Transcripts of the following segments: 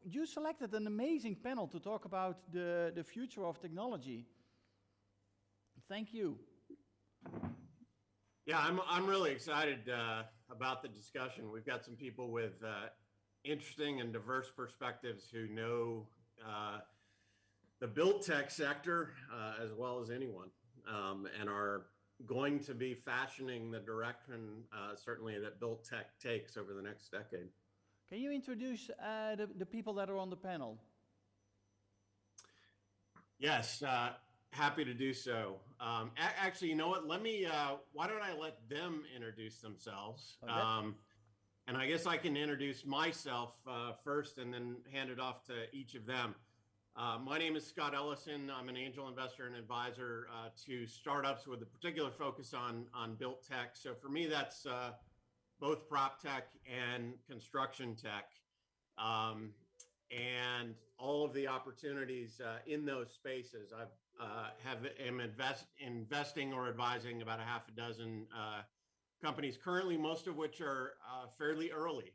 you selected an amazing panel to talk about the future of technology. Thank you. Yeah, I'm really excited about the discussion. We've got some people with interesting and diverse perspectives who know the built tech sector as well as anyone, and are going to be fashioning the direction certainly that built tech takes over the next decade. Can you introduce the people that are on the panel? Yes, happy to do so. Actually, you know what? Let me. Why don't I let them introduce themselves? Okay. And I guess I can introduce myself first, and then hand it off to each of them. My name is Scott Ellison. I'm an angel investor and advisor to startups with a particular focus on built tech. So for me, that's both prop tech and construction tech. And all of the opportunities in those spaces. I am investing or advising about a half a dozen companies currently, most of which are fairly early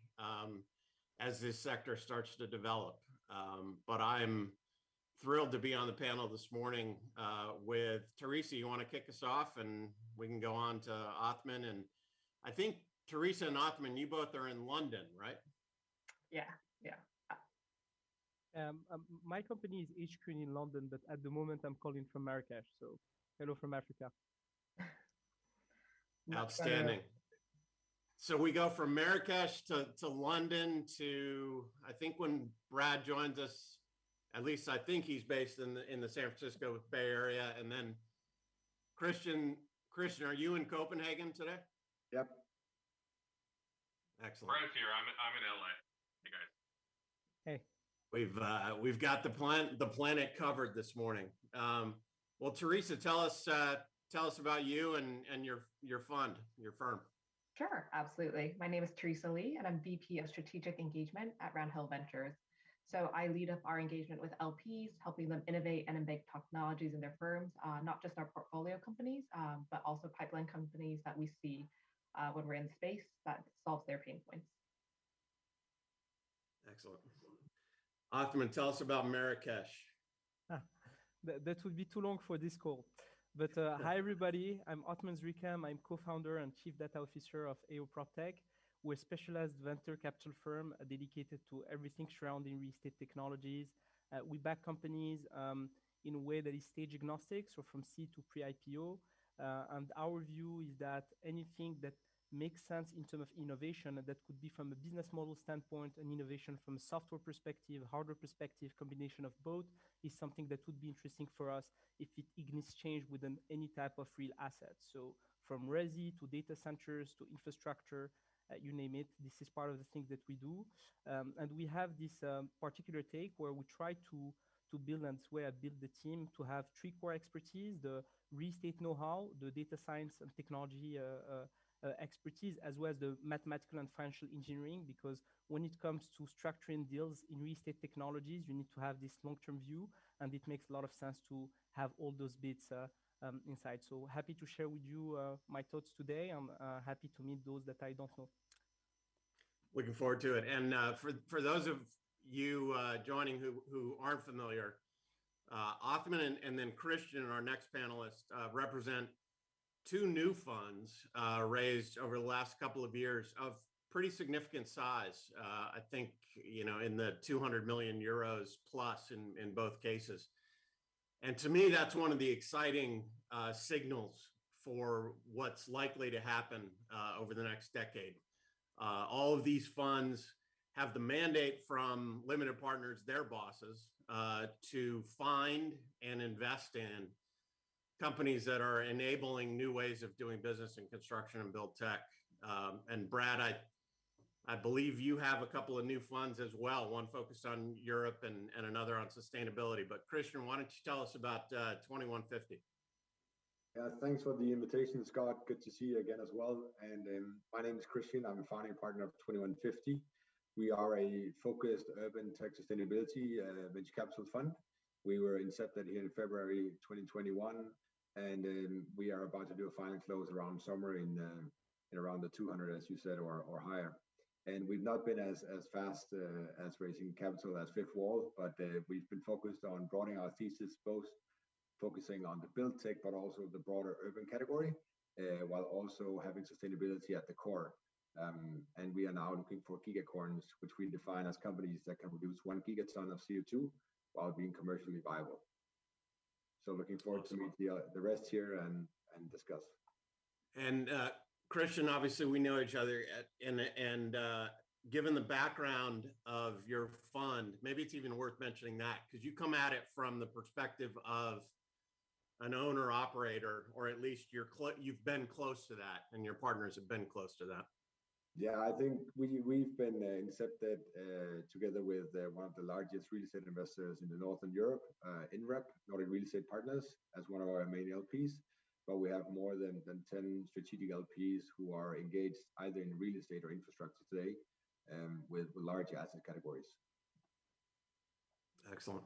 as this sector starts to develop. But I'm thrilled to be on the panel this morning with Teresa. You want to kick us off, and we can go on to Othmane. And I think Teresa and Othmane, you both are in London, right? Yeah. My company is HQ in London, but at the moment I'm calling from Marrakesh. So hello from Africa. Outstanding. So we go from Marrakesh to London to, I think when Brad joins us, at least I think he's based in the San Francisco Bay Area. And then Christian, are you in Copenhagen today? Yep. Excellent. Brad's here. I'm in LA. Hey guys. Hey. We've got the planet covered this morning. Well, Teresa, tell us about you and your fund, your firm. Sure, absolutely. My name is Teresa Lee, and I'm VP of Strategic Engagement at Round Hill Ventures. So I lead up our engagement with LPs, helping them innovate and embed technologies in their firms, not just our portfolio companies, but also pipeline companies that we see when we're in space that solves their pain points. Excellent. Othmane, tell us about Marrakesh. That would be too long for this call. But hi, everybody. I'm Othmane Zrikem. I'm co-founder and chief data officer of PropTech. We're a specialized venture capital firm dedicated to everything surrounding real estate technologies. We back companies in a way that is stage agnostic, so from seed to pre-IPO. And our view is that anything that makes sense in terms of innovation, that could be from a business model standpoint, an innovation from a software perspective, hardware perspective, combination of both, is something that would be interesting for us if it ignites change within any type of real asset. So from resi to data centers to infrastructure, you name it, this is part of the thing that we do. And we have this particular take where we try to build, and that's where I build the team, to have three core expertise: the real estate know-how, the data science and technology expertise, as well as the mathematical and financial engineering, because when it comes to structuring deals in real estate technologies, you need to have this long-term view, and it makes a lot of sense to have all those bits inside. So happy to share with you my thoughts today. I'm happy to meet those that I don't know. Looking forward to it. And for those of you joining who aren't familiar, Othmane and then Christian, our next panelist, represent two new funds raised over the last couple of years of pretty significant size. I think, in the 200 million euros plus in both cases. And to me, that's one of the exciting signals for what's likely to happen over the next decade. All of these funds have the mandate from limited partners, their bosses, to find and invest in companies that are enabling new ways of doing business in construction and build tech. And Brad, I believe you have a couple of new funds as well, one focused on Europe and another on sustainability. But Christian, why don't you tell us about 2150? Yeah, thanks for the invitation, Scott. Good to see you again as well. And my name is Christian. I'm a founding partner of 2150. We are a focused urban tech sustainability venture capital fund. We were incepted here in February 2021, and we are about to do a final close around summer in around the 200, as you said, or higher. And we've not been as fast as raising capital as Fifth Wall, but we've been focused on broadening our thesis, both focusing on the build tech, but also the broader urban category, while also having sustainability at the core. And we are now looking for gigacorns, which we define as companies that can reduce 1 gigaton of CO2 while being commercially viable. So looking forward to meet the rest here and discuss. And Christian, obviously we know each other, and given the background of your fund, maybe it's even worth mentioning that, because you come at it from the perspective of an owner operator, or at least you've been close to that, and your partners have been close to that. Yeah, I think we've been incepted together with one of the largest real estate investors in the Northern Europe, INREP, Nordic Real Estate Partners, as one of our main LPs. But we have more than 10 strategic LPs who are engaged either in real estate or infrastructure today, with large asset categories. Excellent.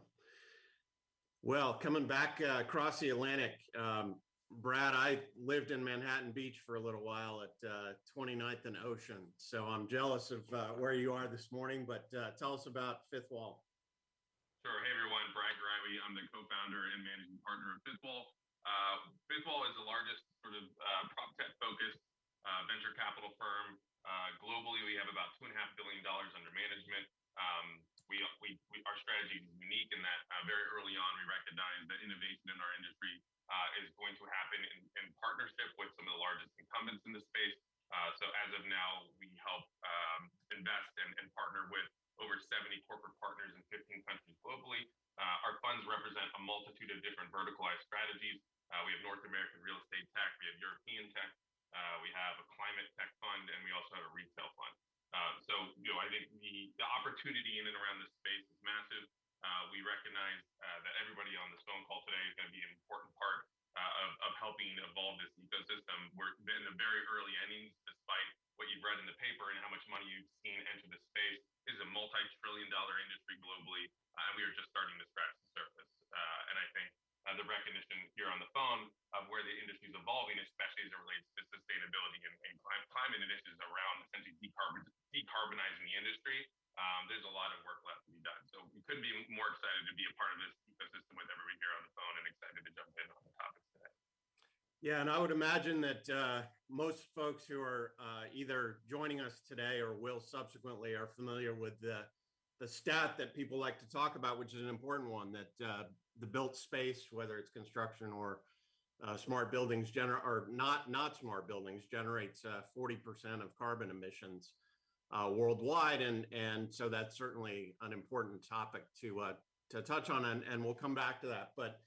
Well, coming back across the Atlantic, Brad, I lived in Manhattan Beach for a little while at 29th and Ocean. So I'm jealous of where you are this morning, but tell us about Fifth Wall. Sure. Hey, everyone. Brad Greiwe. I'm the co-founder and managing partner of Fifth Wall. Fifth Wall is the largest sort of PropTech focused venture capital firm. Globally, we have about $2.5 billion under management. Our strategy is unique in that very early on, we recognize that innovation in our industry is going to happen in partnership with some of the largest incumbents in the space. So as of now, we help invest and partner with over 70 corporate partners in 15 countries globally. Our funds represent a multitude of different verticalized strategies. We have North American real estate tech, we have European tech, we have a climate tech fund, and we also have a retail fund. So, I think the opportunity in and around this space is massive. We recognize that everybody on this phone call today is going to be an important part of helping evolve this ecosystem. We're in the very early innings, despite what you've read in the paper and how much money you've seen enter the space. This is a multi-trillion-dollar industry globally, and we are just starting to scratch the surface. And I think the recognition here on the phone of where the industry is evolving, especially as it relates to sustainability and climate initiatives around essentially decarbonizing the industry. There's a lot of work left to be done. So we couldn't be more excited to be a part of this ecosystem with everybody here on the phone, and excited to jump in on the topics today. Yeah, and I would imagine that most folks who are either joining us today or will subsequently are familiar with the stat that people like to talk about, which is an important one, that the built space, whether it's construction or smart buildings, or not smart buildings, generates 40% of carbon emissions worldwide, and so that's certainly an important topic to touch on, and we'll come back to that. But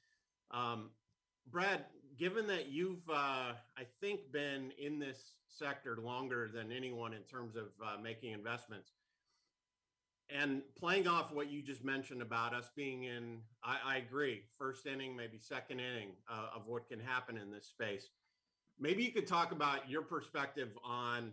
Brad, given that you've I think been in this sector longer than anyone in terms of making investments, and playing off what you just mentioned about us being in, I agree, first inning, maybe second inning of what can happen in this space. Maybe you could talk about your perspective on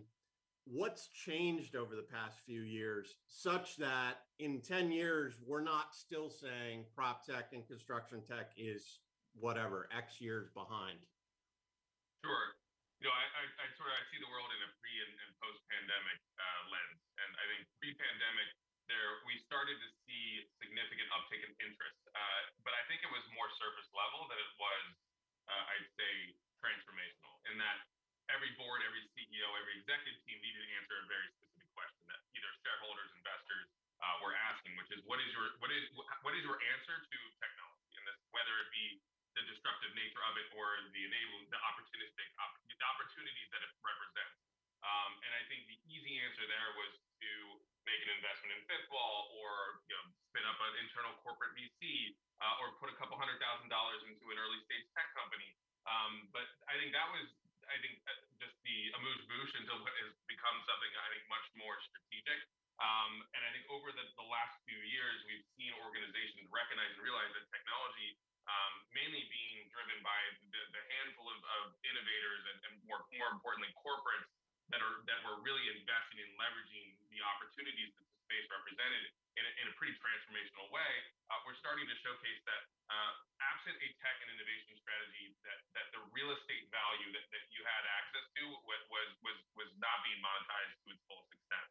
what's changed over the past few years, such that in 10 years, we're not still saying prop tech and construction tech is whatever, X years behind. Sure. I see the world in a pre and post-pandemic lens. And I think pre-pandemic, we started to see significant uptick in interest. But I think it was more surface level than it was, I'd say, transformational, in that every board, every CEO, every executive team needed to answer a very specific question that either shareholders, investors were asking, which is what is your answer to technology, and this, whether it be the disruptive nature of it or the opportunities that it represents. And I think the easy answer there was to make an investment in Fifth Wall, or spin up an internal corporate VC, or put a couple $100,000 into an early stage tech company. But I think that was just the amuse-bouche into what has become something I think much more strategic. And I think over the last few years, we've seen organizations recognize and realize that technology, mainly being driven by the handful of innovators and more importantly corporates that were really investing in leveraging the opportunities that the space represented in a pretty transformational way. We're starting to showcase that absent a tech and innovation strategy, that the real estate value that you had access to was not being monetized to its fullest extent,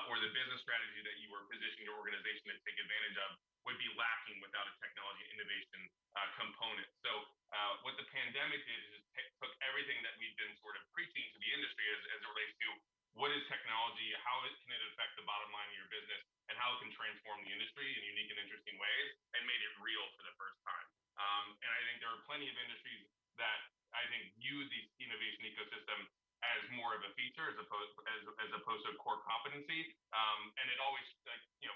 or the business strategy that you were positioning your organization to take advantage of would be lacking without a technology innovation component. So what the pandemic did is just took everything that we've been sort of preaching to the industry as it relates to what is technology, how can it affect the bottom line of your business, and how it can transform the industry in unique and interesting ways, and made it real for the first time. And I think there are plenty of industries that I think use the innovation ecosystem as more of a feature as opposed to a core competency. And it always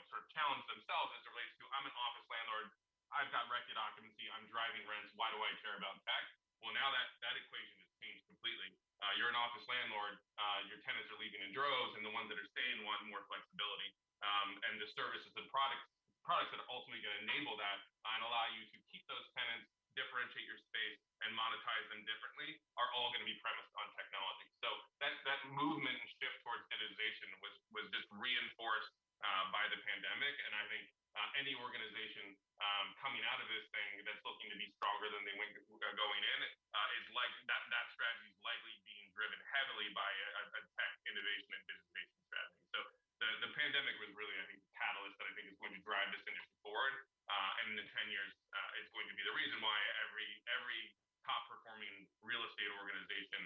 sort of challenge themselves as it relates to, I'm an office landlord, I've got record occupancy, I'm driving rents, why do I care about tech? Well, now that equation has changed completely. You're an office landlord, your tenants are leaving in droves, and the ones that are staying want more flexibility. And the services and products that are ultimately going to enable that and allow you to keep those tenants, differentiate your space, and monetize them differently are all going to be premised on technology. So that movement and shift towards digitization was just reinforced by the pandemic. And I think any organization coming out of this thing that's looking to be stronger than they went going in is like that strategy is likely being driven heavily by a tech innovation and digitization strategy. So the pandemic was really, I think, the catalyst that I think is going to drive this industry forward. And in 10 years, it's going to be the reason why every top performing real estate organization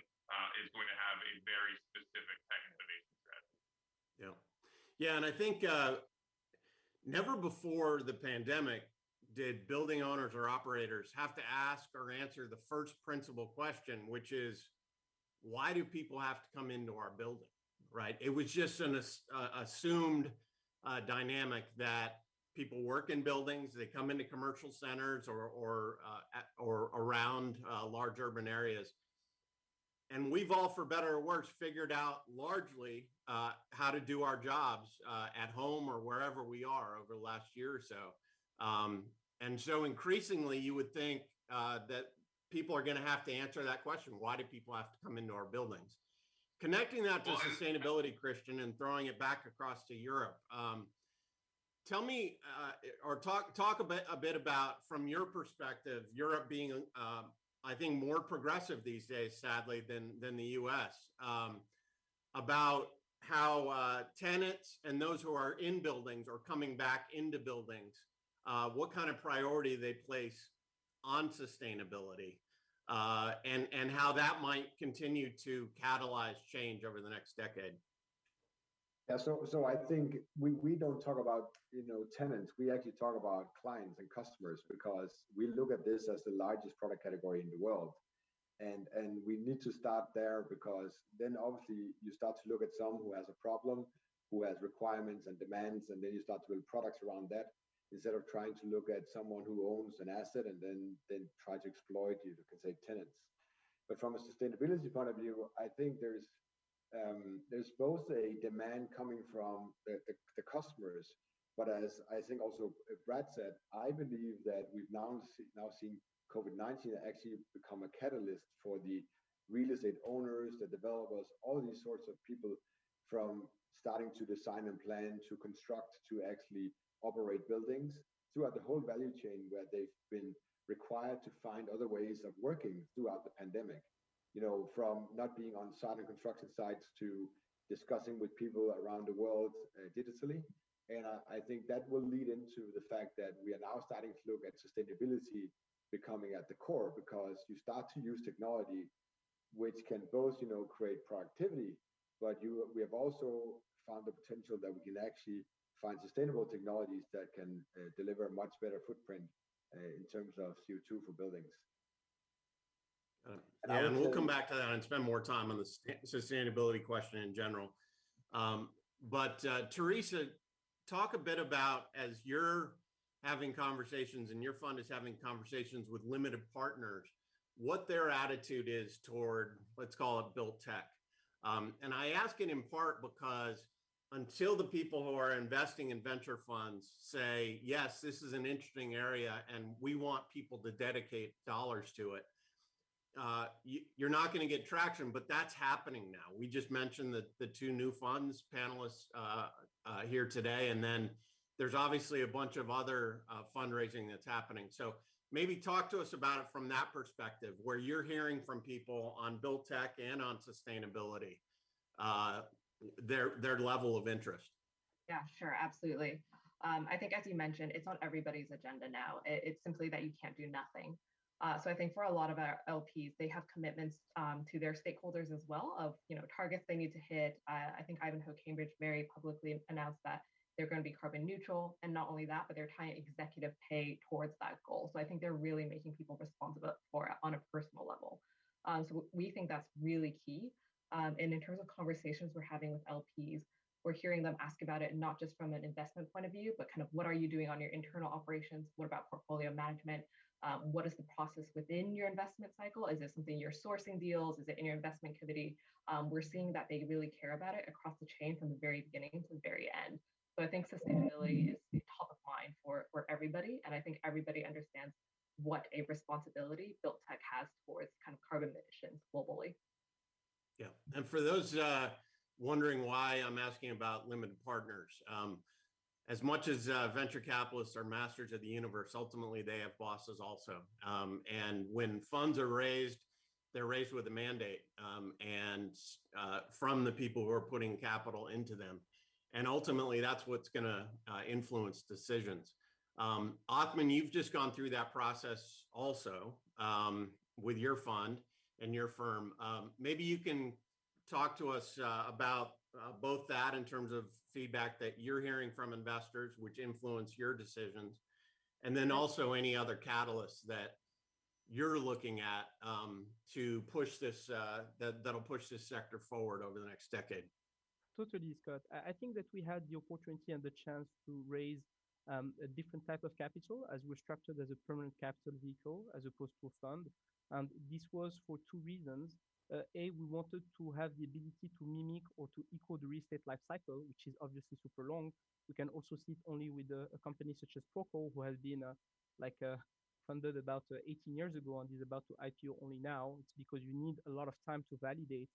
is going to have a very specific tech innovation strategy. Yeah. Yeah. And I think never before the pandemic did building owners or operators have to ask or answer the first principal question, which is, why do people have to come into our building? Right. It was just an assumed dynamic that people work in buildings, they come into commercial centers or around large urban areas. And we've all, for better or worse, figured out largely how to do our jobs at home or wherever we are over the last year or so. And so increasingly, you would think that people are going to have to answer that question. Why do people have to come into our buildings? Connecting that to sustainability, Christian, and throwing it back across to Europe. Tell me, or talk a bit about, from your perspective, Europe being, I think, more progressive these days, sadly, than the U.S., about how tenants and those who are in buildings or coming back into buildings, what kind of priority they place on sustainability, and how that might continue to catalyze change over the next decade. Yeah, so I think we don't talk about tenants. We actually talk about clients and customers, because we look at this as the largest product category in the world, and we need to start there, because then obviously you start to look at someone who has a problem, who has requirements and demands, and then you start to build products around that, instead of trying to look at someone who owns an asset and then try to exploit, you can say, tenants. But from a sustainability point of view, I think there's both a demand coming from the customers, but as I think also Brad said, I believe that we've now seen COVID-19 actually become a catalyst for the real estate owners, the developers, all these sorts of people, from starting to design and plan to construct to actually operate buildings, throughout the whole value chain, where they've been required to find other ways of working throughout the pandemic. From not being on site and construction sites to discussing with people around the world digitally. And I think that will lead into the fact that we are now starting to look at sustainability becoming at the core, because you start to use technology which can both create productivity, but we have also found the potential that we can actually find sustainable technologies that can deliver a much better footprint in terms of CO2 for buildings. And we'll come back to that and spend more time on the sustainability question in general. But Teresa, talk a bit about, as you're having conversations and your fund is having conversations with limited partners, what their attitude is toward, let's call it, built tech. And I ask it in part because until the people who are investing in venture funds say, yes, this is an interesting area and we want people to dedicate dollars to it, you're not going to get traction, but that's happening now. We just mentioned the two new funds panelists here today, and then there's obviously a bunch of other fundraising that's happening. So maybe talk to us about it from that perspective, where you're hearing from people on built tech and on sustainability, their level of interest. Yeah, sure, absolutely. I think, as you mentioned, it's on everybody's agenda now. It's simply that you can't do nothing. So I think for a lot of our LPs, they have commitments to their stakeholders as well of targets they need to hit. I think Ivanhoe Cambridge very publicly announced that they're going to be carbon neutral, and not only that, but they're tying executive pay towards that goal. So I think they're really making people responsible for it on a personal level. So we think that's really key. And in terms of conversations we're having with LPs, we're hearing them ask about it not just from an investment point of view, but kind of what are you doing on your internal operations? What about portfolio management? What is the process within your investment cycle? Is it something you're sourcing deals? Is it in your investment committee? We're seeing that they really care about it across the chain from the very beginning to the very end. So I think sustainability is top of mind for everybody. And I think everybody understands what a responsibility built tech has towards kind of carbon emissions globally. Yeah. And for those wondering why I'm asking about limited partners, as much as venture capitalists are masters of the universe, ultimately they have bosses also. And when funds are raised, they're raised with a mandate and from the people who are putting capital into them. And ultimately, that's what's going to influence decisions. Othmane, you've just gone through that process also with your fund and your firm. Maybe you can talk to us about both that in terms of feedback that you're hearing from investors, which influence your decisions, and then also any other catalysts that you're looking at to push this, that'll push this sector forward over the next decade. Totally, Scott. I think that we had the opportunity and the chance to raise a different type of capital as we're structured as a permanent capital vehicle as opposed to a fund. And this was for two reasons. A, we wanted to have the ability to mimic or to equal the real estate life cycle, which is obviously super long. We can also see it only with a company such as Proco, who has been funded about 18 years ago and is about to IPO only now. It's because you need a lot of time to validate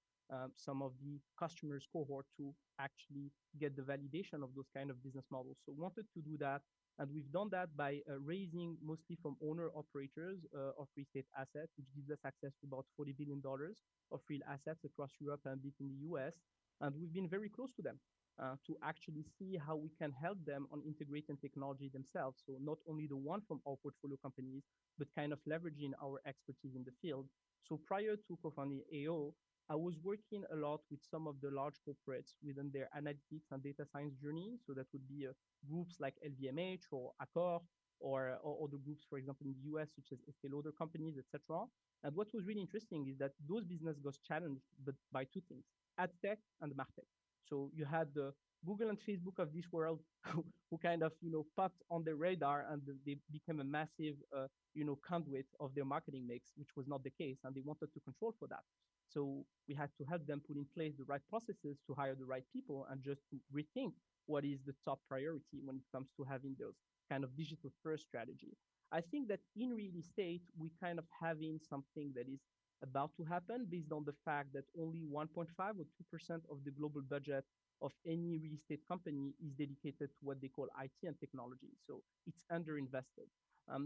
some of the customers cohort to actually get the validation of those kind of business models. So wanted to do that. And we've done that by raising mostly from owner operators of real estate assets, which gives us access to about $40 billion of real assets across Europe and a bit in the US. And we've been very close to them to actually see how we can help them on integrating technology themselves. So not only the one from our portfolio companies, but kind of leveraging our expertise in the field. So prior to co-founding AO, I was working a lot with some of the large corporates within their analytics and data science journey. So that would be groups like LVMH or Accor or other groups, for example, in the US, such as Estée Lauder companies, etc. And what was really interesting is that those business got challenged but by two things, ad tech and martech. So you had the Google and Facebook of this world who kind of, popped on the radar and they became a massive, conduit of their marketing mix, which was not the case. And they wanted to control for that. So we had to help them put in place the right processes to hire the right people and just to rethink what is the top priority when it comes to having those kind of digital first strategy. I think that in real estate, we kind of having something that is about to happen based on the fact that only 1.5 or 2% of the global budget of any real estate company is dedicated to what they call IT and technology. So it's underinvested.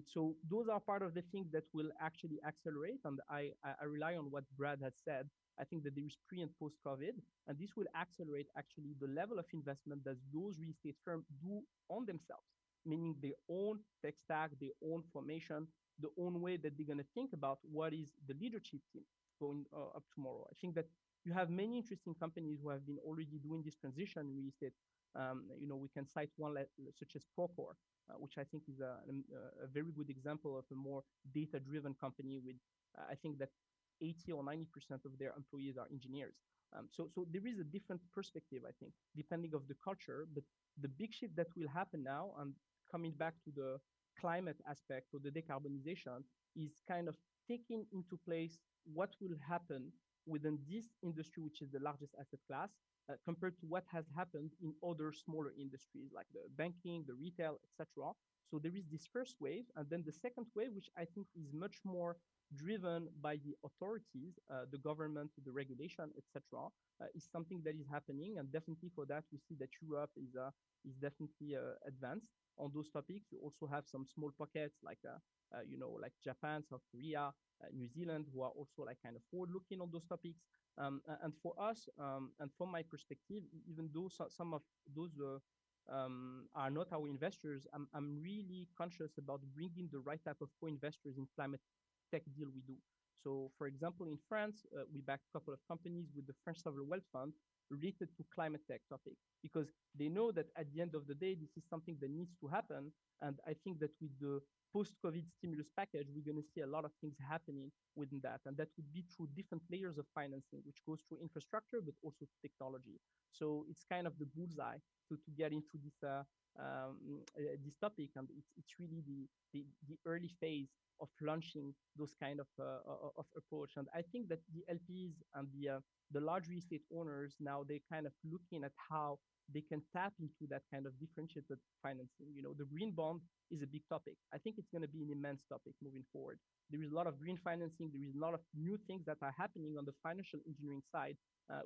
So those are part of the things that will actually accelerate. And I rely on what Brad has said. I think that there is pre and post COVID, and this will accelerate actually the level of investment that those real estate firms do on themselves, meaning their own tech stack, their own formation, the own way that they're going to think about what is the leadership team going up tomorrow. I think that you have many interesting companies who have been already doing this transition in real estate. We can cite one such as Procore, which I think is a very good example of a more data-driven company with, I think that 80 or 90% of their employees are engineers. So there is a different perspective, I think, depending of the culture. But the big shift that will happen now, and coming back to the climate aspect or the decarbonization, is kind of taking into place what will happen within this industry, which is the largest asset class, compared to what has happened in other smaller industries like the banking, the retail, etc. So there is this first wave, and then the second wave, which I think is much more driven by the authorities, the government, the regulation, etc., is something that is happening. And definitely for that, we see that Europe is definitely advanced on those topics. You also have some small pockets like like Japan, South Korea, New Zealand, who are also like kind of forward-looking on those topics. And for us, and from my perspective, even though some of those are not our investors, I'm really conscious about bringing the right type of co-investors in climate tech deal we do. So, for example, in France, we backed a couple of companies with the French Sovereign Wealth Fund related to climate tech topic, because they know that at the end of the day, this is something that needs to happen. And I think that with the post-COVID stimulus package, we're going to see a lot of things happening within that. And that would be through different layers of financing, which goes through infrastructure, but also technology. So it's kind of the bullseye to get into this topic. And it's really the early phase of launching those kind of approach. And I think that the LPs and the large real estate owners now, they're kind of looking at how they can tap into that kind of differentiated financing. You know, the green bond is a big topic. I think it's going to be an immense topic moving forward. There is a lot of green financing. There is a lot of new things that are happening on the financial engineering side,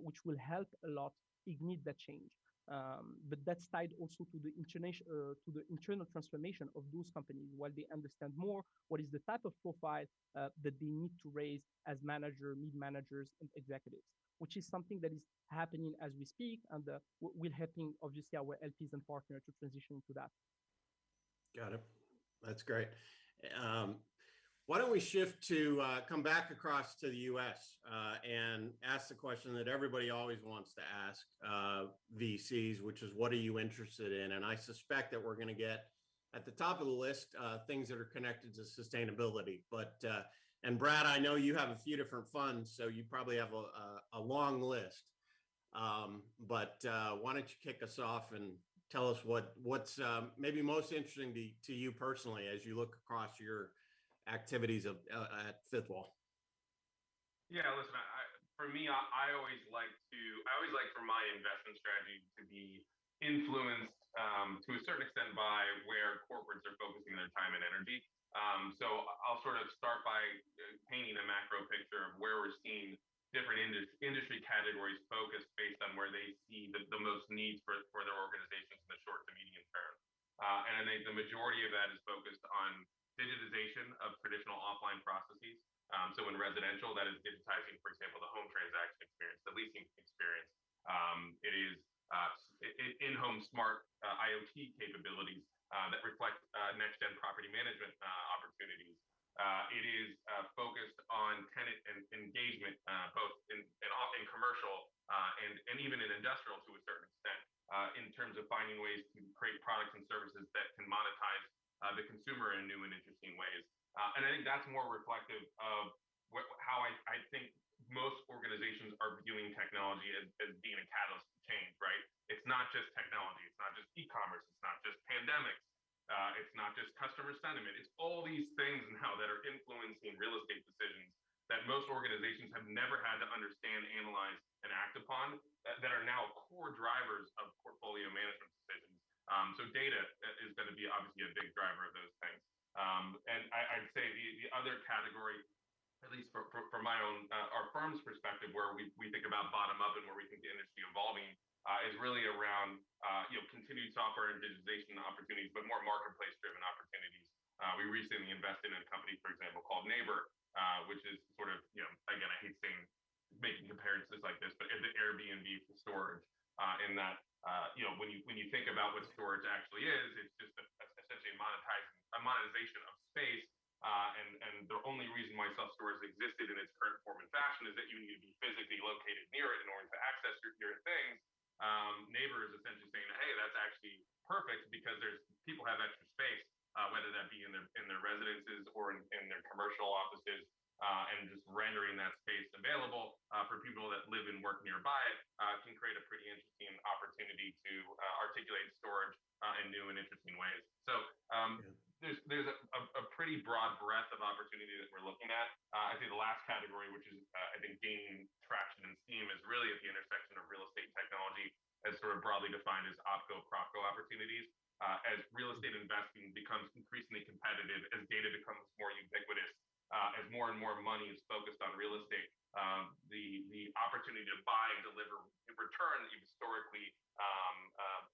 which will help a lot ignite that change. But that's tied also to the internal transformation of those companies, while they understand more what is the type of profile that they need to raise as manager, mid-managers, and executives, which is something that is happening as we speak, and we're helping, obviously, our LPs and partners to transition into that. Got it. That's great. Why don't we shift to come back across to the US and ask the question that everybody always wants to ask VCs, which is, what are you interested in? And I suspect that we're going to get at the top of the list things that are connected to sustainability. But and Brad, I know you have a few different funds, so you probably have a long list. But why don't you kick us off and tell us what's maybe most interesting to you personally as you look across your activities at Fifth Wall? Yeah, listen, for me, I always like for my investment strategy to be influenced to a certain extent by where corporates are focusing their time and energy. So I'll sort of start by painting a macro picture of where we're seeing different industry categories focused based on where they see the most needs for their organizations in the short to medium term. And I think the majority of that is focused on digitization of traditional offline processes. So in residential, that is digitizing, for example, the home transaction experience, the leasing experience. It is in-home smart IoT capabilities that reflect next-gen property management opportunities. It is focused on tenant engagement, both in commercial and even in industrial to a certain extent, in terms of finding ways to create products and services that can monetize the consumer in new and interesting ways. And I think that's more reflective of how I think most organizations are viewing technology as being a catalyst to change, right? It's not just technology. It's not just e-commerce. It's not just pandemics. It's not just customer sentiment. It's all these things now that are influencing real estate decisions that most organizations have never had to understand, analyze, and act upon, that are now core drivers of portfolio management decisions. So data is going to be obviously a big driver of those things. And I'd say the other category, at least from my own, our firm's perspective, where we think about bottom up and where we think the industry evolving, is really around continued software and digitization opportunities, but more marketplace-driven opportunities. We recently invested in a company, for example, called Neighbor, which is sort of, again, I hate saying making comparisons like this, but the Airbnb for storage. In that, when you think about what storage actually is, it's just essentially a monetization of space. And the only reason why self-storage existed in its current form and fashion is that you need to be physically located near it in order to access your things. Neighbor is essentially saying, hey, that's actually perfect because people have extra space, whether that be in their residences or in their commercial offices, and just rendering that space available for people that live and work nearby it can create a pretty interesting opportunity to articulate storage in new and interesting ways. So there's a pretty broad breadth of opportunity that we're looking at. I think the last category, which is I think gaining traction and steam, is really at the intersection of real estate technology, as sort of broadly defined as OpCo/PropCo opportunities. As real estate investing becomes increasingly competitive, as data becomes more ubiquitous, as more and more money is focused on real estate, the opportunity to buy and deliver return that you've historically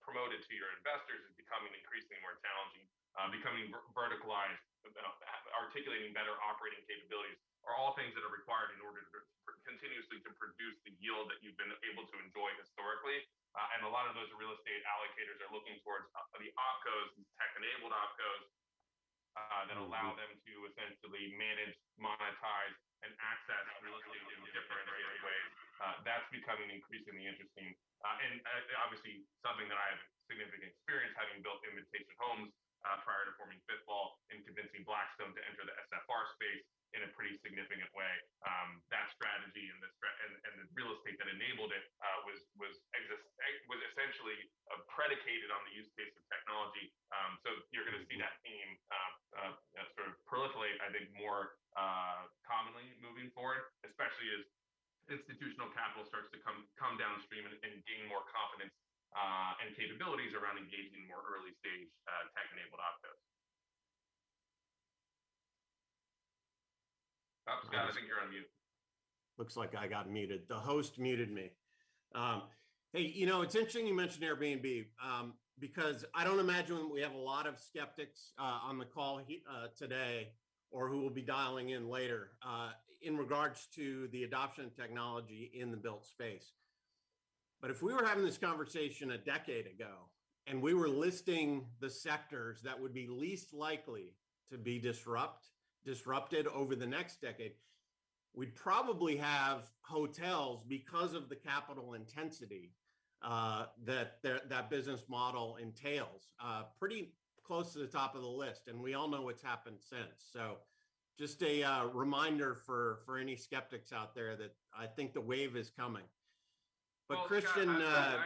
promoted to your investors is becoming increasingly more challenging. Becoming verticalized, articulating better operating capabilities are all things that are required in order to continuously to produce the yield that you've been able to enjoy historically. And a lot of those real estate allocators are looking towards the opcos, these tech-enabled opcos, that allow them to essentially manage, monetize, and access real estate in differentiated ways. That's becoming increasingly interesting. And obviously something that I have significant experience having built Invitation Homes prior to forming Fitball and convincing Blackstone to enter the SFR space in a pretty significant way. That strategy and the real estate that enabled it was essentially predicated on the use case of technology. So you're going to see that theme sort of proliferate, I think, more commonly moving forward, especially as institutional capital starts to come downstream and gain more confidence and capabilities around engaging more early stage tech-enabled opcos. Oh, Scott, I think you're on mute. Looks like I got muted. The host muted me. Hey, you know, it's interesting you mentioned Airbnb because I don't imagine we have a lot of skeptics on the call today or who will be dialing in later in regards to the adoption of technology in the built space. But if we were having this conversation a decade ago and we were listing the sectors that would be least likely to be disrupted over the next decade, we'd probably have hotels because of the capital intensity that business model entails, pretty close to the top of the list. And we all know what's happened since. So just a reminder for any skeptics out there that I think the wave is coming. But well, Christian, Scott,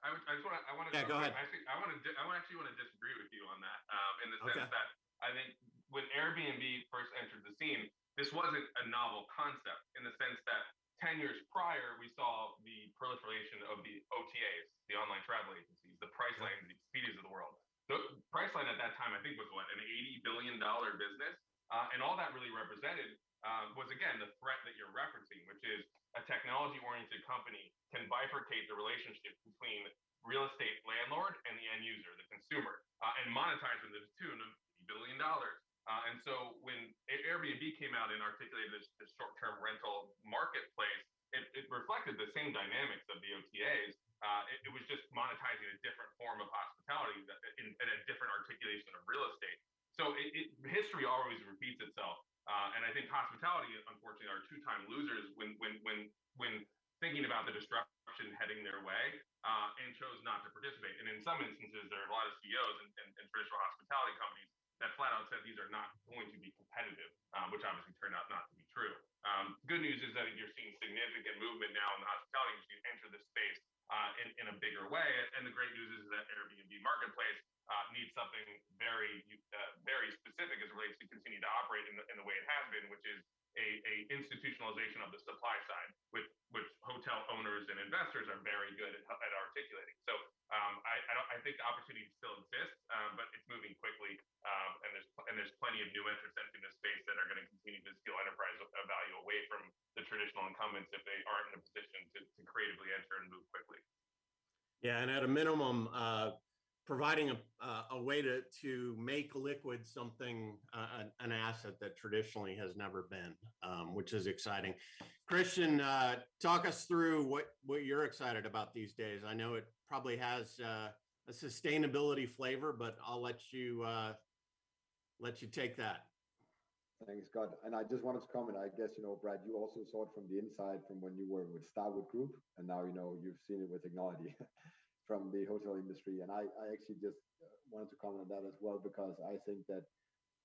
I go ahead. I actually want to disagree with you on that in the sense that I think when Airbnb first entered the scene, this wasn't a novel concept in the sense that 10 years prior, we saw the proliferation of the OTAs, the online travel agencies, the Priceline, the Expedias of the world. The Priceline at that time, I think, was what, an $80 billion business? And all that really represented was, again, the threat that you're referencing, which is a technology-oriented company can bifurcate the relationship between real estate landlord and the end user, the consumer, and monetize to the tune of $80 billion. And so when Airbnb came out and articulated this short-term rental marketplace, it reflected the same dynamics of the OTAs. It was just monetizing a different form of hospitality in a different articulation of real estate. So history always repeats itself. And I think hospitality, unfortunately, are two-time losers when thinking about the disruption heading their way and chose not to participate. And in some instances, there are a lot of CEOs and traditional hospitality companies that flat out said these are not going to be competitive, which obviously turned out not to be true. Good news is that you're seeing significant movement now in the hospitality industry enter the space in a bigger way. And the great news is that Airbnb marketplace needs something very specific as it relates to continue to operate in the way it has been, which is a institutionalization of the supply side, which hotel owners and investors are very good at articulating. So I think the opportunity still exists, but it's moving quickly, and there's plenty of new entrants entering this space that are going to continue to steal enterprise value away from the traditional incumbents if they aren't in a position to creatively enter and move quickly. Yeah, and at a minimum, providing a way to make liquid something, an asset that traditionally has never been, which is exciting. Christian, talk us through what you're excited about these days. I know it probably has a sustainability flavor, but I'll let you take that. Thanks, Scott. And I just wanted to comment, I guess, Brad, you also saw it from the inside from when you were with Starwood Group, and now, you've seen it with technology from the hotel industry. And I actually just wanted to comment on that as well, because I think that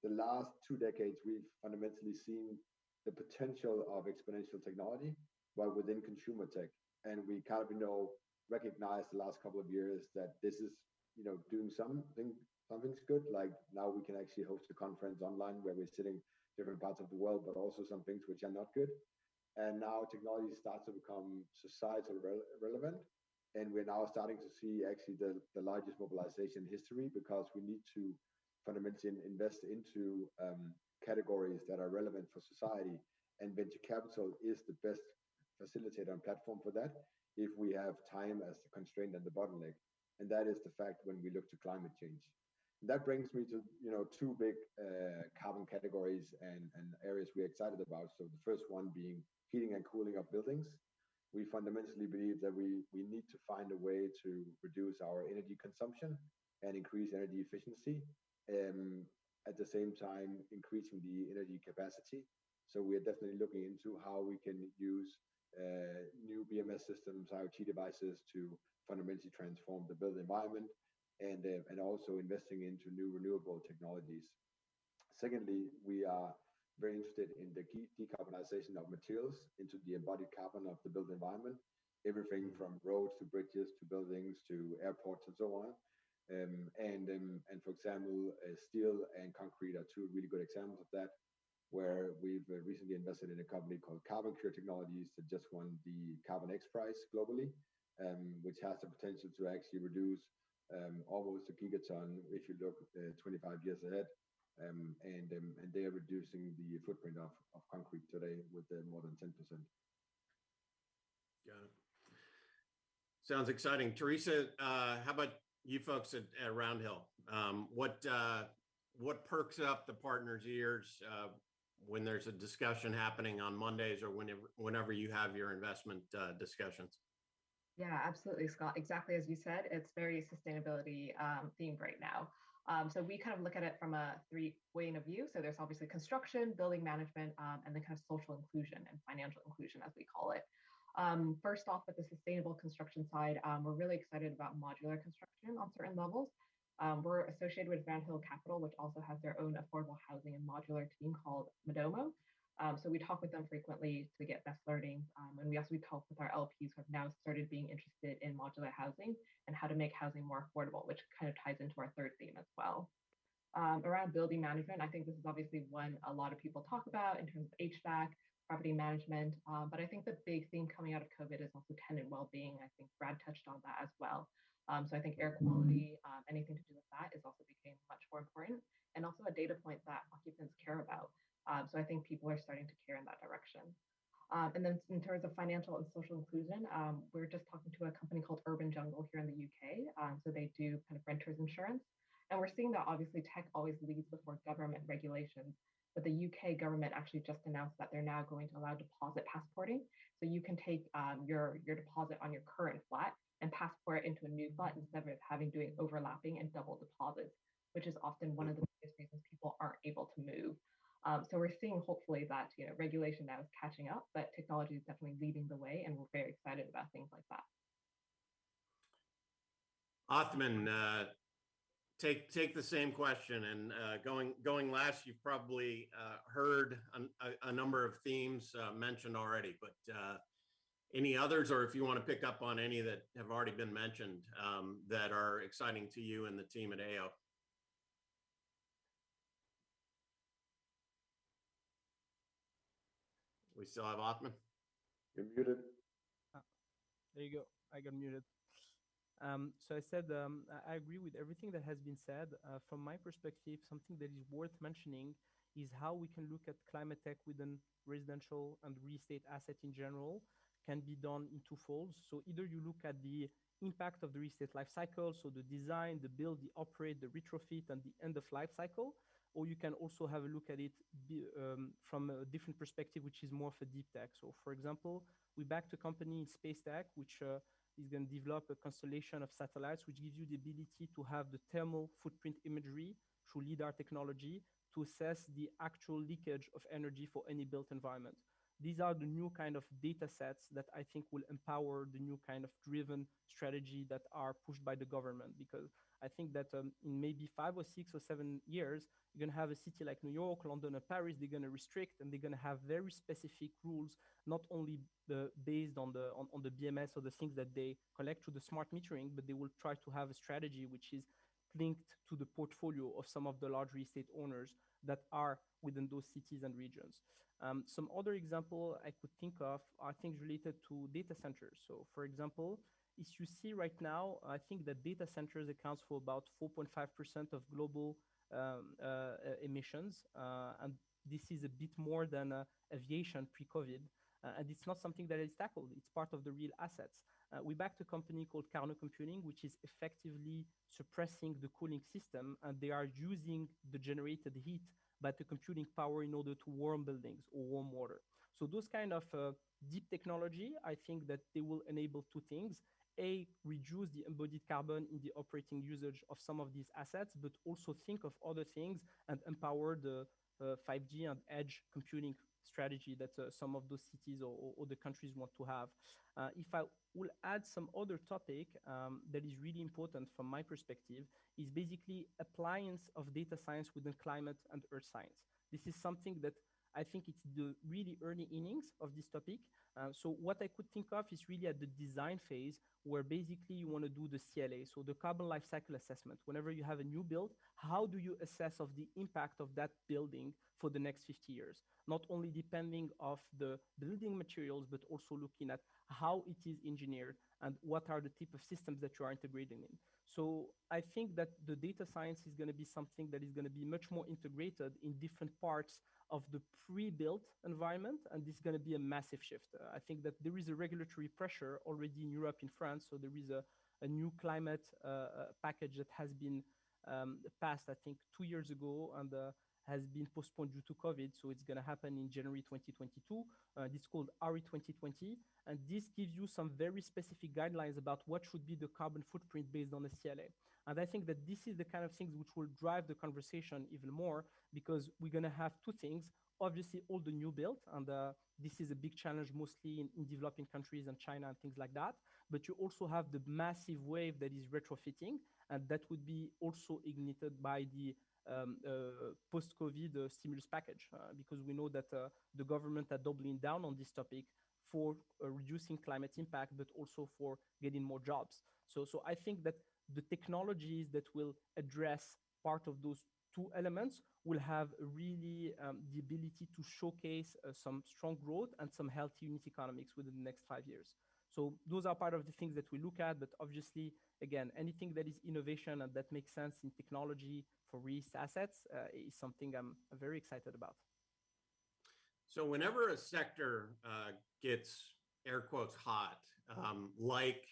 the last 2 decades, we've fundamentally seen the potential of exponential technology, but within consumer tech. And we kind of, recognized the last couple of years that this is, doing something's good. Like now we can actually host a conference online where we're sitting different parts of the world, but also some things which are not good. And now technology starts to become societal relevant. And we're now starting to see actually the largest mobilization in history, because we need to fundamentally invest into categories that are relevant for society. And venture capital is the best facilitator and platform for that if we have time as the constraint and the bottleneck. And that is the fact when we look to climate change. And that brings me to 2 big carbon categories and areas we're excited about. So the first one being heating and cooling of buildings. we fundamentally believe that we need to find a way to reduce our energy consumption and increase energy efficiency, at the same time increasing the energy capacity. So we are definitely looking into how we can use new BMS systems, IoT devices to fundamentally transform the built environment, and also investing into new renewable technologies. Secondly, we are very interested in the decarbonization of materials into the embodied carbon of the built environment, everything from roads to bridges to buildings to airports and so on. And for example, steel and concrete are two really good examples of that, where we've recently invested in a company called Carbon Cure Technologies that just won the Carbon X Prize globally, which has the potential to actually reduce almost a gigaton if you look 25 years ahead. And they are reducing the footprint of concrete today with more than 10%. Got it. Sounds exciting. Teresa, how about you folks at Roundhill? What perks up the partners' ears when there's a discussion happening on Mondays or whenever you have your investment discussions? Yeah, absolutely, Scott. Exactly as you said, it's very sustainability themed right now. So we kind of look at it from a three-way view. So there's obviously construction, building management, and then kind of social inclusion and financial inclusion, as we call it. First off, with the sustainable construction side, we're really excited about modular construction on certain levels. We're associated with Roundhill Capital, which also has their own affordable housing and modular team called Madomo. So we talk with them frequently to get best learnings. And we also talk with our LPs who have now started being interested in modular housing and how to make housing more affordable, which kind of ties into our third theme as well. Around building management, I think this is obviously one a lot of people talk about in terms of HVAC, property management. But I think the big theme coming out of COVID is also tenant well-being. I think Brad touched on that as well. So I think air quality, anything to do with that is also became much more important, and also a data point that occupants care about. So I think people are starting to care in that direction. And then in terms of financial and social inclusion, we're just talking to a company called Urban Jungle here in the UK. So they do kind of renters insurance. And we're seeing that obviously tech always leads before government regulations. But the UK government actually just announced that they're now going to allow deposit passporting. So you can take your deposit on your current flat and passport into a new flat instead of doing overlapping and double deposits, which is often one of the biggest reasons people aren't able to move. So we're seeing hopefully that regulation now is catching up, but technology is definitely leading the way, and we're very excited about things like that. Othmane, take the same question, and going last, you've probably heard a number of themes mentioned already, but any others, or if you want to pick up on any that have already been mentioned that are exciting to you and the team at AO. We still have Othmane? You're muted. There you go. I got muted. So I said, I agree with everything that has been said. From my perspective, something that is worth mentioning is how we can look at climate tech within residential and real estate asset in general can be done in two folds. So either you look at the impact of the real estate life cycle, so the design, the build, the operate, the retrofit, and the end of life cycle, or you can also have a look at it from a different perspective, which is more of a deep tech. So for example, we backed a company in space tech, which is going to develop a constellation of satellites, which gives you the ability to have the thermal footprint imagery through LiDAR technology to assess the actual leakage of energy for any built environment. These are the new kind of data sets that I think will empower the new kind of driven strategy that are pushed by the government, because I think that in maybe 5 or 6 or 7 years, you're going to have a city like New York, London, or Paris. They're going to restrict, and they're going to have very specific rules, not only based on the BMS or the things that they collect through the smart metering, but they will try to have a strategy which is linked to the portfolio of some of the large real estate owners that are within those cities and regions. Some other example I could think of are things related to data centers. So for example, if you see right now, I think that data centers accounts for about 4.5% of global emissions. And this is a bit more than aviation pre-COVID. and it's not something that is tackled. It's part of the real assets. We backed a company called Carnot Computing, which is effectively suppressing the cooling system, and they are using the generated heat by the computing power in order to warm buildings or warm water. So those kind of deep technology, I think that they will enable two things. A, reduce the embodied carbon in the operating usage of some of these assets, but also think of other things and empower the 5G and edge computing strategy that some of those cities or the countries want to have. If I will add some other topic that is really important from my perspective, is basically appliance of data science within climate and earth science. This is something that I think it's the really early innings of this topic. So what I could think of is really at the design phase, where basically you want to do the CLA, so the carbon life cycle assessment. Whenever you have a new build, how do you assess of the impact of that building for the next 50 years? Not only depending of the building materials, but also looking at how it is engineered and what are the type of systems that you are integrating in. So I think that the data science is going to be something that is going to be much more integrated in different parts of the pre-built environment, and this is going to be a massive shift. I think that there is a regulatory pressure already in Europe, in France, so there is a new climate package that has been passed, I think, 2 years ago, and has been postponed due to COVID, so it's going to happen in January 2022. This is called RE 2020, and this gives you some very specific guidelines about what should be the carbon footprint based on the CLA. And I think that this is the kind of things which will drive the conversation even more, because we're going to have two things. Obviously, all the new build, and this is a big challenge mostly in developing countries and China and things like that. But you also have the massive wave that is retrofitting, and that would be also ignited by the post-COVID stimulus package, because we know that the government are doubling down on this topic for reducing climate impact, but also for getting more jobs. So I think that the technologies that will address part of those two elements will have really the ability to showcase some strong growth and some healthy unit economics within the next 5 years. So those are part of the things that we look at, but obviously, again, anything that is innovation and that makes sense in technology for risk assets is something I'm very excited about. So whenever a sector gets air quotes hot, like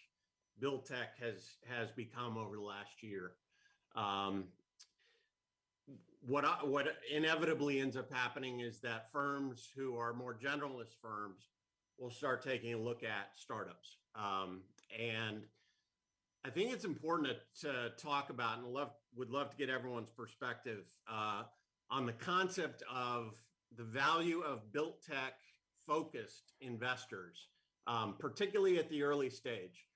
build tech has become over the last year, what inevitably ends up happening is that firms who are more generalist firms will start taking a look at startups. And I think it's important to talk about, and would love to get everyone's perspective on the concept of the value of built tech focused investors, particularly at the early stage.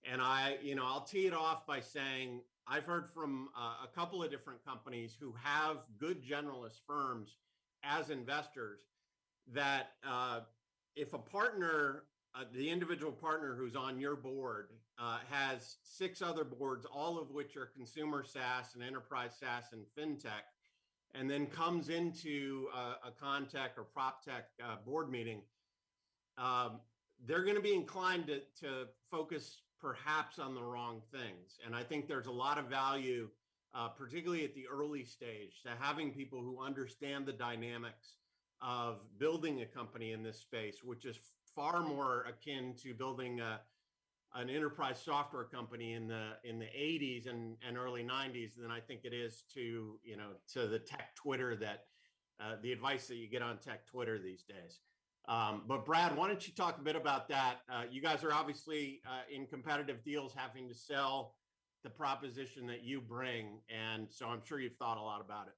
And I'll tee it off by saying I've heard from a couple of different companies who have good generalist firms as investors that if a partner, the individual partner who's on your board has 6 other boards, all of which are consumer SaaS and enterprise SaaS and fintech, and then comes into a Contech or PropTech board meeting, they're going to be inclined to focus perhaps on the wrong things. And I think there's a lot of value, particularly at the early stage, to having people who understand the dynamics of building a company in this space, which is far more akin to building an enterprise software company in the 80s and early 90s than I think it is to the tech Twitter that the advice that you get on tech Twitter these days. But Brad, why don't you talk a bit about that? You guys are obviously in competitive deals having to sell the proposition that you bring, and so I'm sure you've thought a lot about it.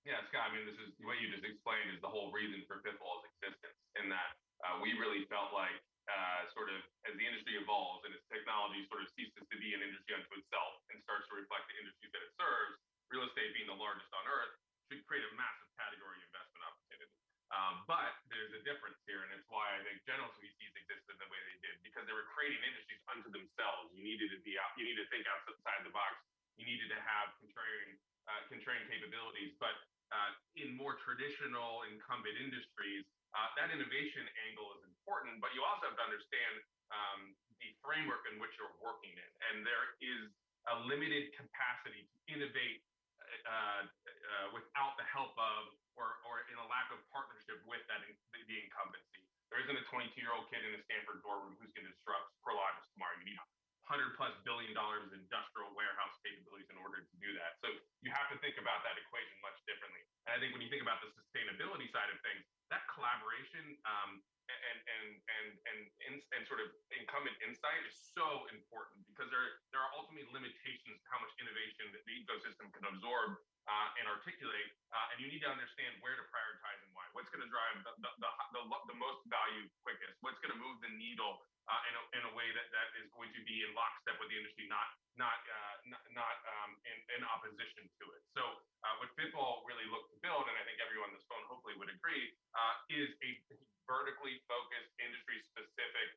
Yeah, Scott, I mean, this is what you just explained is the whole reason for Fitball's existence, in that we really felt like sort of as the industry evolves and its technology sort of ceases to be an industry unto itself and starts to reflect the industries that it serves, real estate being the largest on earth, should create a massive category investment opportunity. But there's a difference here, and it's why I think generalist VCs existed the way they did, because they were creating industries unto themselves. You needed to be out, you needed to think outside the box. You needed to have contrarian capabilities. But in more traditional incumbent industries, that innovation angle is important, but you also have to understand the framework in which you're working in. And there is a limited capacity to innovate without the help of or in a lack of partnership with the incumbency. There isn't 18-year-old kid in a Stanford dorm room who's going to disrupt Prologis tomorrow. You need $100+ billion in industrial warehouse capabilities in order to do that. So you have to think about that equation much differently. And I think when you think about the sustainability side of things, that collaboration and sort of incumbent insight is so important, because there are ultimately limitations to how much innovation that the ecosystem can absorb and articulate, and you need to understand where to prioritize and why. What's going to drive the most value quickest? What's going to move the needle in a way that is going to be in lockstep with the industry, not in opposition to it. So what Fitball really looked to build, and I think everyone on this phone hopefully would agree, is a vertically focused, industry specific,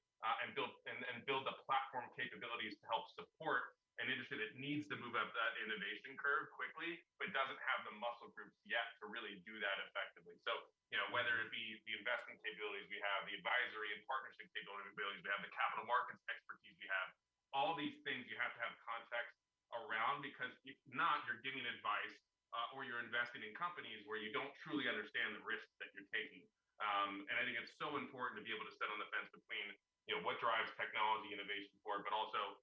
and build the platform capabilities to help support an industry that needs to move up that innovation curve quickly, but doesn't have the muscle groups yet to really do that effectively. So, whether it be the investment capabilities we have, the advisory and partnership capabilities we have, the capital markets expertise we have, all these things you have to have context around, because if not, you're giving advice or you're investing in companies where you don't truly understand the risks that you're taking. And I think it's so important to be able to sit on the fence between what drives technology innovation forward, but also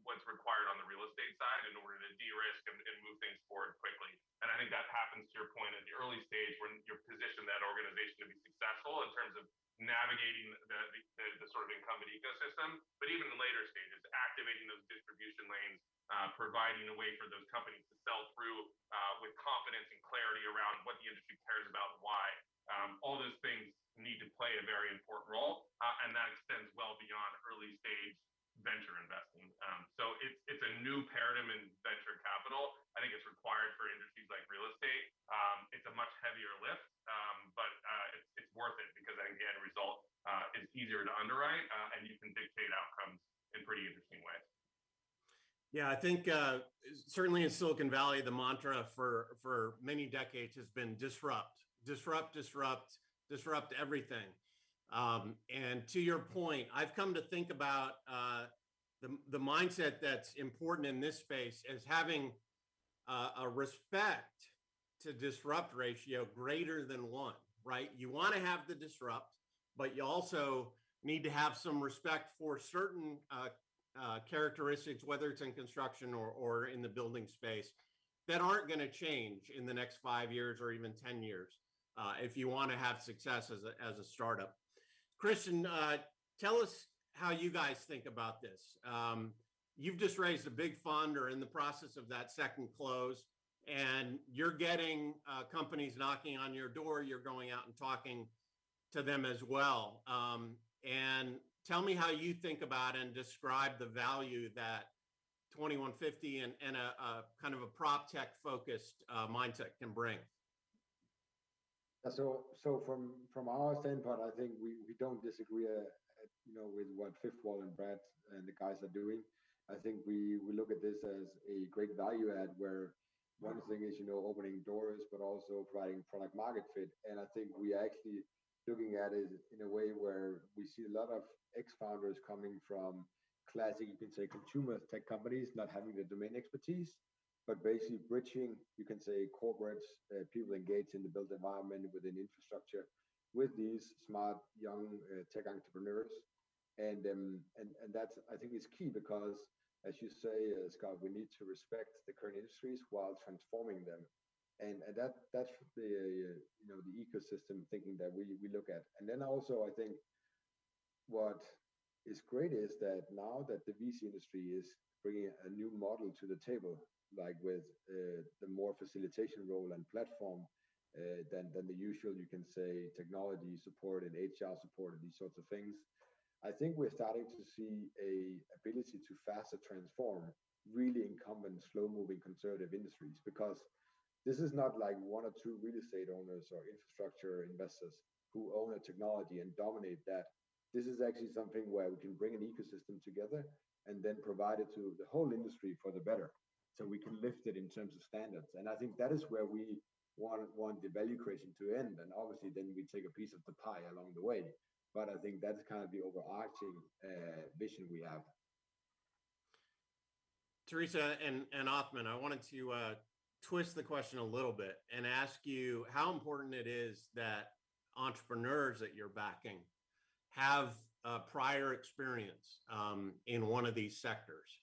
what's required on the real estate side in order to de-risk and move things forward quickly. And I think that happens, to your point, at the early stage when you're positioned that organization to be successful in terms of navigating the sort of incumbent ecosystem, but even in later stages, activating those distribution lanes, providing a way for those companies to sell through with confidence and clarity around what the industry cares about and why. All those things need to play a very important role, and that extends well beyond early stage venture investing. So it's a new paradigm in venture capital. I think it's required for industries like real estate. It's a much heavier lift, but it's worth it, because I think the end result is easier to underwrite, and you can dictate outcomes in pretty interesting ways. Yeah, I think certainly in Silicon Valley, the mantra for many decades has been disrupt everything. And to your point, I've come to think about the mindset that's important in this space as having a respect to disrupt ratio greater than 1, right? You want to have the disrupt, but you also need to have some respect for certain characteristics, whether it's in construction or in the building space, that aren't going to change in the next 5 years or even 10 years if you want to have success as a startup. Christian, tell us how you guys think about this. You've just raised a big fund or in the process of that second close, and you're getting companies knocking on your door. You're going out and talking to them as well. And tell me how you think about and describe the value that 2150 and a kind of a PropTech focused mindset can bring. So from our standpoint, I think we don't disagree, with what Fitball and Brad and the guys are doing. I think we look at this as a great value add, where one thing is, opening doors, but also providing product market fit. And I think we actually looking at it in a way where we see a lot of ex-founders coming from classic, you can say, consumer tech companies, not having the domain expertise, but basically bridging, you can say, corporates, people engaged in the built environment within infrastructure with these smart young tech entrepreneurs. And that's, I think, is key, because as you say, Scott, we need to respect the current industries while transforming them. And that's the the ecosystem thinking that we look at. And then also, I think what is great is that now that the VC industry is bringing a new model to the table, like with the more facilitation role and platform than the usual, you can say, technology support and HR support and these sorts of things. I think we're starting to see a ability to faster transform really incumbent, slow-moving conservative industries, because this is not like one or two real estate owners or infrastructure investors who own a technology and dominate that. This is actually something where we can bring an ecosystem together and then provide it to the whole industry for the better. So we can lift it in terms of standards. And I think that is where we want the value creation to end. And obviously then we take a piece of the pie along the way. But I think that's kind of the overarching vision we have. Teresa and Othmane, I wanted to twist the question a little bit and ask you how important it is that entrepreneurs that you're backing have prior experience in one of these sectors.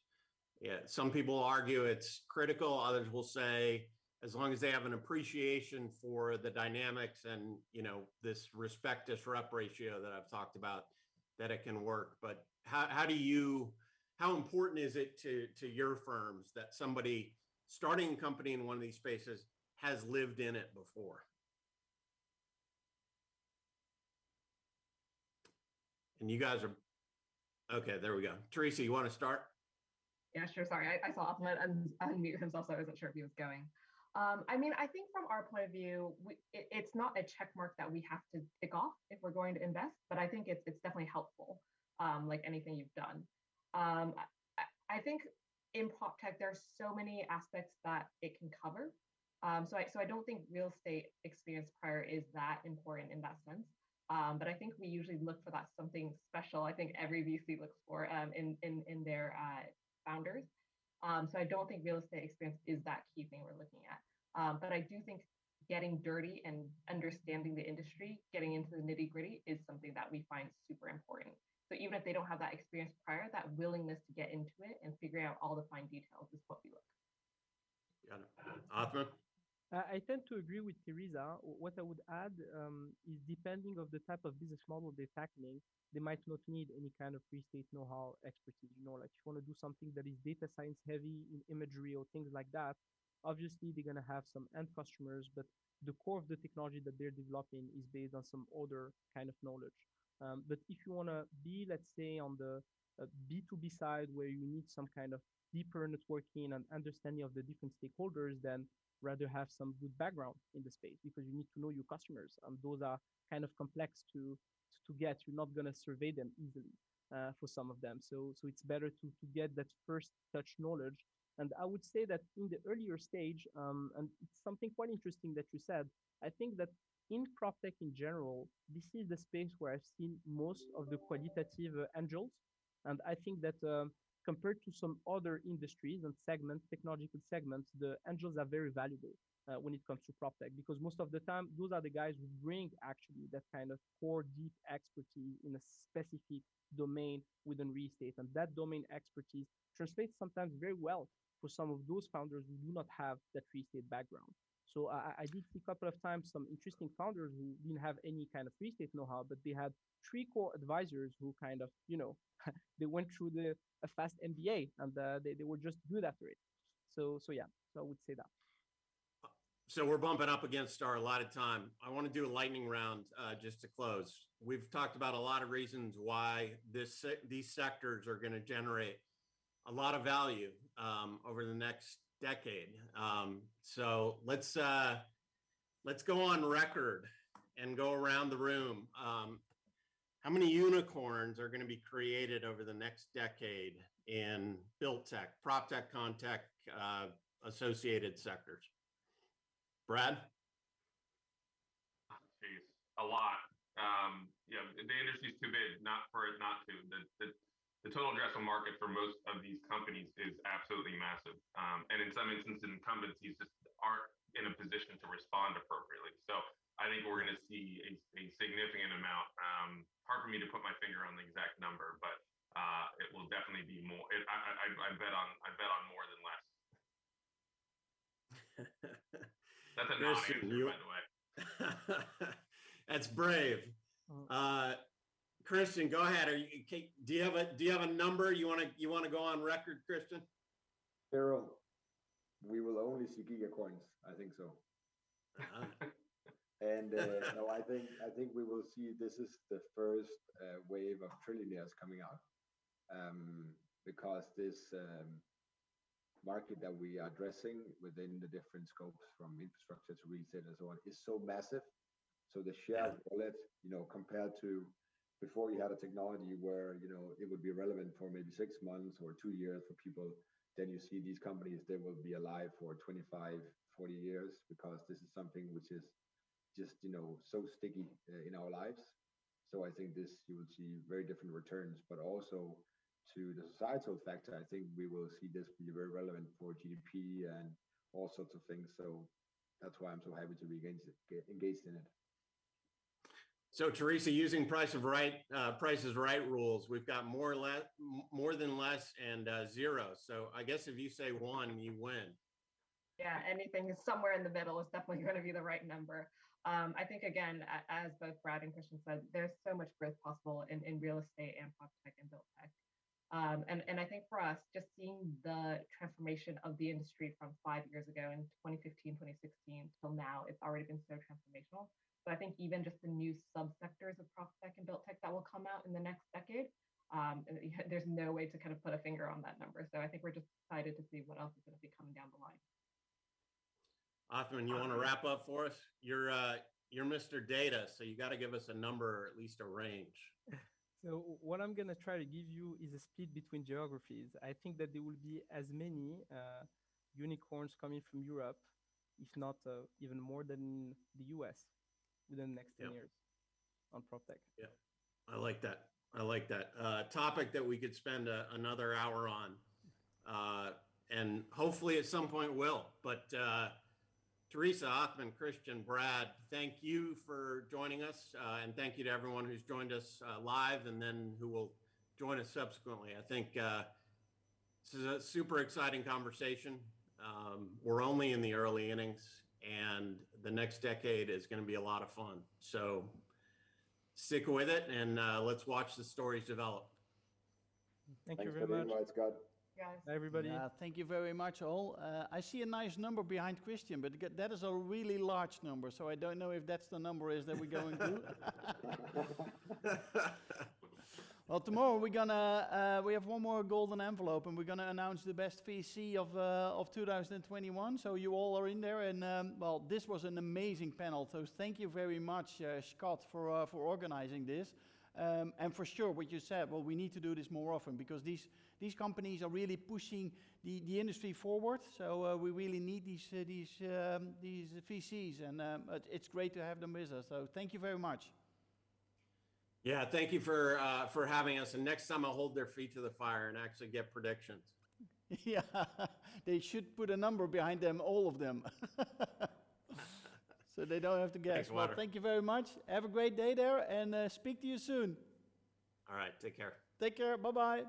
Yeah, some people argue it's critical. Others will say, as long as they have an appreciation for the dynamics and, you know, this respect disrupt ratio that I've talked about, that it can work. But how important is it to your firms that somebody starting a company in one of these spaces has lived in it before? And you guys are, okay, there we go. Teresa, you want to start? Yeah, sure. Sorry, I saw Othmane unmute himself, so I wasn't sure if he was going. I mean, I think from our point of view, it's not a check mark that we have to tick off if we're going to invest, but I think it's definitely helpful, like anything you've done. I think in PropTech, there's so many aspects that it can cover. So I don't think real estate experience prior is that important in that sense. But I think we usually look for that something special. I think every VC looks for in their founders. So I don't think real estate experience is that key thing we're looking at. But I do think getting dirty and understanding the industry, getting into the nitty gritty is something that we find super important. So even if they don't have that experience prior, that willingness to get into it and figuring out all the fine details is what we look. Got it. Othmane? I tend to agree with Teresa. What I would add is depending of the type of business model they're tackling, they might not need any kind of real estate know-how expertise. You know, like if you want to do something that is data science heavy in imagery or things like that, obviously they're going to have some end customers, but the core of the technology that they're developing is based on some other kind of knowledge. But if you want to be, let's say, on the B2B side where you need some kind of deeper networking and understanding of the different stakeholders, then rather have some good background in the space because you need to know your customers, and those are kind of complex to get. You're not going to survey them easily for some of them, so it's better to get that first touch knowledge. And I would say that in the earlier stage, and it's something quite interesting that you said, I think that in PropTech in general, this is the space where I've seen most of the qualitative angels. And I think that compared to some other industries and segments, technological segments, the angels are very valuable when it comes to PropTech, because most of the time, those are the guys who bring actually that kind of core deep expertise in a specific domain within real estate. And that domain expertise translates sometimes very well for some of those founders who do not have that real estate background. So I did see a couple of times some interesting founders who didn't have any kind of real estate know-how, but they had 3 core advisors who kind of, you know, they went through a fast MBA and they were just good after it. So yeah, so I would say that. So we're bumping up against our allotted time. I want to do a lightning round just to close. We've talked about a lot of reasons why these sectors are going to generate a lot of value over the next decade. So let's go on record and go around the room. How many unicorns are going to be created over the next decade in built tech, PropTech, ConTech, associated sectors? Brad? Jeez, a lot. Yeah, the industry's too big not for it not to. The total addressable market for most of these companies is absolutely massive. And in some instances, incumbencies just aren't in a position to respond appropriately. So I think we're going to see a significant amount. Hard for me to put my finger on the exact number, but it will definitely be more. I bet on more than less. That's a non-answer, by the way. That's brave. Christian, go ahead. Do you have a number you want to go on record, Christian? 0. We will only see gigacoins. I think so. And no, I think we will see this is the first wave of trillionaires coming out, because this market that we are addressing within the different scopes from infrastructure to real estate and so on is so massive. So the share of wallet, you know, compared to before you had a technology where, you know, it would be relevant for maybe 6 months or 2 years for people, then you see these companies, they will be alive for 25, 40 years, because this is something which is just, you know, so sticky in our lives. So I think this, you will see very different returns, but also to the societal factor, I think we will see this be very relevant for GDP and all sorts of things. So that's why I'm so happy to be engaged in it. So Teresa, using Price is Right rules, we've got more than less, and zero. So I guess if you say one, you win. Yeah, anything is somewhere in the middle is definitely going to be the right number. I think, again, as both Brad and Christian said, there's so much growth possible in real estate and PropTech and built tech. And I think for us, just seeing the transformation of the industry from 5 years ago in 2015, 2016 till now, it's already been so transformational. So I think even just the new subsectors of PropTech and built tech that will come out in the next decade, there's no way to kind of put a finger on that number. So I think we're just excited to see what else is going to be coming down the line. Othmane, you want to wrap up for us? You're Mr. Data, so you got to give us a number or at least a range. So what I'm going to try to give you is a split between geographies. I think that there will be as many unicorns coming from Europe, if not even more than the US within the next 10 years on PropTech. Yeah, I like that. I like that. Topic that we could spend another hour on, and hopefully at some point will. But Teresa, Othmane, Christian, Brad, thank you for joining us, and thank you to everyone who's joined us live and then who will join us subsequently. I think this is a super exciting conversation. We're only in the early innings, and the next decade is going to be a lot of fun. So stick with it, and let's watch the stories develop. Thank Thanks you for very the much. invite, Scott. Guys. Bye, everybody. Thank you very much, all. I see a nice number behind Christian, but that is a really large number, so I don't know if that's the number is that we're going to. Well, tomorrow we're gonna we have one more golden envelope, and we're gonna announce the best VC of 2021. So you all are in there, and well, this was an amazing panel. So thank you very much, Scott, for organizing this. And for sure, what you said, well, we need to do this more often because these companies are really pushing the industry forward. So we really need these VCs, and it's great to have them with us. So thank you very much. Yeah, thank you for having us. And next time I'll hold their feet to the fire and actually get predictions. Yeah, they should put a number behind them, all of them. So they don't have to guess. Thanks, well, thank you very much. Have a great day there, and speak to you soon. All right, take care. Take care. Bye-bye.